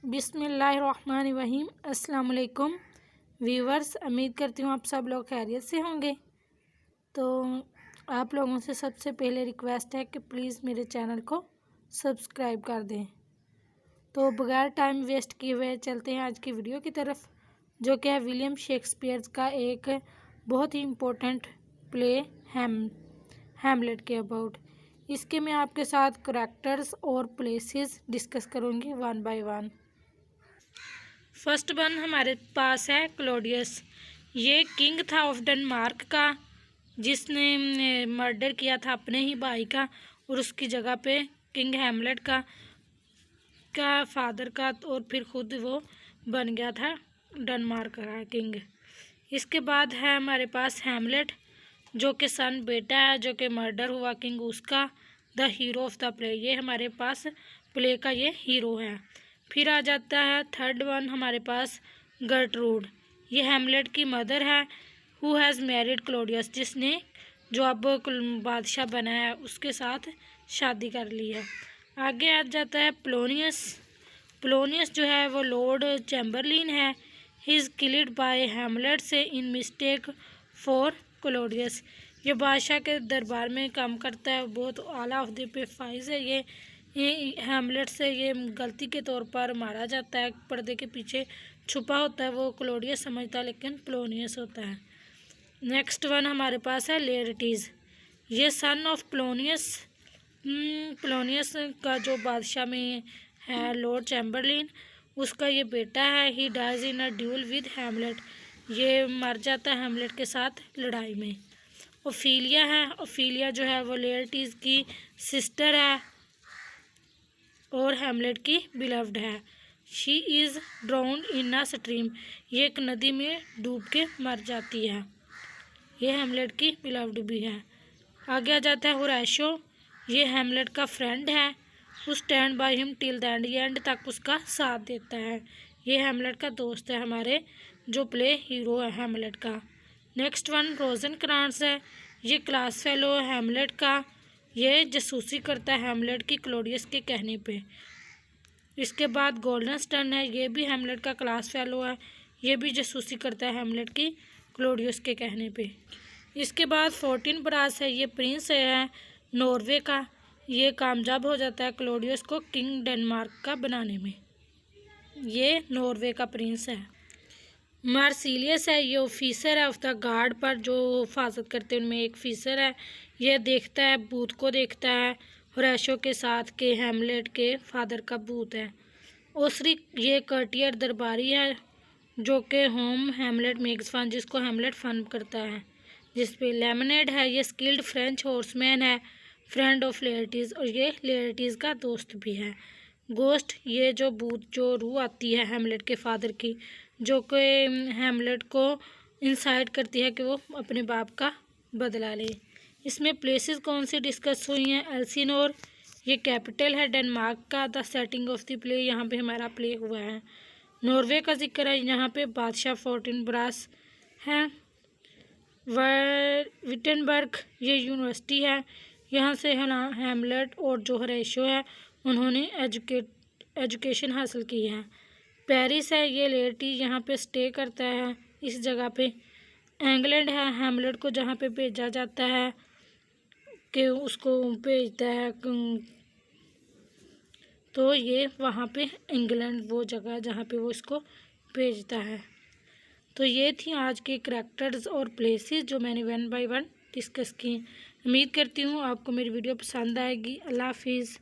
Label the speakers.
Speaker 1: बिस्मिल्लाहिर्रहमानिर्रहीम। अस्सलाम वालेकुम व्यूवर्स, उम्मीद करती हूँ आप सब लोग खैरियत से होंगे। तो आप लोगों से सबसे पहले रिक्वेस्ट है कि प्लीज़ मेरे चैनल को सब्सक्राइब कर दें। तो बगैर टाइम वेस्ट किए हुए चलते हैं आज की वीडियो की तरफ, जो कि है विलियम शेक्सपियर का एक बहुत ही इम्पोर्टेंट प्ले हैमलेट के अबाउट। इसके मैं आपके साथ करैक्टर्स और प्लेसेस डिस्कस करूँगी one by one. First one हमारे पास है क्लॉडियस। ये किंग था ऑफ डेनमार्क का, जिसने मर्डर किया था अपने ही भाई का, और उसकी जगह पे किंग हैमलेट का फादर का, और फिर खुद वो बन गया था डेनमार्क का किंग। इसके बाद है हमारे पास हैमलेट, जो कि सन बेटा है, जो कि मर्डर हुआ किंग उसका, the hero of the play. ये हमारे पास प्ले का ये हीरो है। फिर आ जाता है थर्ड वन हमारे पास गर्टरूड। ये हैमलेट की मदर है, हु हैज़ मैरिड क्लॉडियस, जिसने जो अब बादशाह बना है उसके साथ शादी कर ली है। आगे आ जाता है प्लोनियस। प्लोनियस जो है वो लॉर्ड चैम्बरलिन है। He is killed by Hamlet से इन मिस्टेक फॉर क्लॉडियस। ये बादशाह के दरबार में काम करता है, बहुत आला ओहदे पे फाइज है। ये हैमलेट से ये गलती के तौर पर मारा जाता है, पर्दे के पीछे छुपा होता है, वो क्लॉडियस समझता है लेकिन प्लोनियस होता है। नेक्स्ट वन हमारे पास है लेयरटीज़। ये सन ऑफ प्लोनियस। प्लोनियस का जो बादशाह में है लॉर्ड चैम्बरलिन, उसका ये बेटा है। He dies in a duel with Hamlet. ये मर जाता है हैमलेट के साथ लड़ाई में। ओफीलिया है। ओफीलिया जो है वो लेयरटीज़ की सिस्टर है और हैमलेट की बिलव्ड है। She is ड्राउन्ड in a stream. ये एक नदी में डूब के मर जाती है। ये हैमलेट की बिलव्ड भी है। आगे आ जाता है होरैशियो। ये हैमलेट का फ्रेंड है, who stand by him till the end. ये एंड तक उसका साथ देता है। ये हैमलेट का दोस्त है, हमारे जो प्ले हीरो है हैमलेट का। नेक्स्ट वन रोज़ेनक्रांट्ज़ है। ये क्लास फेलो है हैमलेट का। ये जासूसी करता है हैमलेट की क्लॉडियस के कहने पे। इसके बाद गुल्डनस्टर्न है। ये भी हैमलेट का क्लास फेलो है। ये भी जासूसी करता है हैमलेट की क्लॉडियस के कहने पे। इसके बाद फोर्टिनब्रास है। ये प्रिंस है नॉर्वे का। ये कामयाब हो जाता है क्लॉडियस को किंग डेनमार्क का बनाने में। ये नॉर्वे का प्रिंस है। मार्सिलियस है। ये ऑफिसर है ऑफ द गार्ड पर, जो हिफाजत करते हैं उनमें एक ऑफिसर है। ये देखता है, भूत को देखता है होरैशियो के साथ के हैमलेट के फादर का भूत है। ओसरी ये कर्टियर दरबारी है, जो कि होम हैमलेट मेक्स फन, जिसको हैमलेट फन करता है। जिस पे लेमनेड है। ये स्किल्ड फ्रेंच हॉर्समैन है, फ्रेंड ऑफ लेयरटीज़, और ये लेयरटीज़ का दोस्त भी है। गोस्ट ये जो भूत जो रूह आती है हैमलेट के फादर की, जो कि हैमलेट को इंसाइट करती है कि वो अपने बाप का बदला ले। इसमें प्लेसेस कौन सी डिस्कस हुई हैं? एल्सिनोर, ये कैपिटल है डेनमार्क का। The setting of the play, यहाँ पे हमारा प्ले हुआ है। नॉर्वे का जिक्र है, यहाँ पे बादशाह फोर्टिनब्रास है। विटेनबर्ग ये यूनिवर्सिटी है, यहाँ से है ना हैमलेट और जो होरैशियो है उन्होंने एजुकेशन हासिल की है। पेरिस है। ये लेयरटी यहाँ पे स्टे करता है इस जगह पे। इंग्लैंड है। हैमलेट को जहाँ पे भेजा जाता है कि उसको भेजता है, तो ये वहाँ पे इंग्लैंड वो जगह जहाँ पे वो इसको भेजता है। तो ये थी आज के करैक्टर्स और प्लेसेस जो मैंने वन बाय वन डिस्कस की। उम्मीद करती हूँ आपको मेरी वीडियो पसंद आएगी। अल्लाह हाफिज़।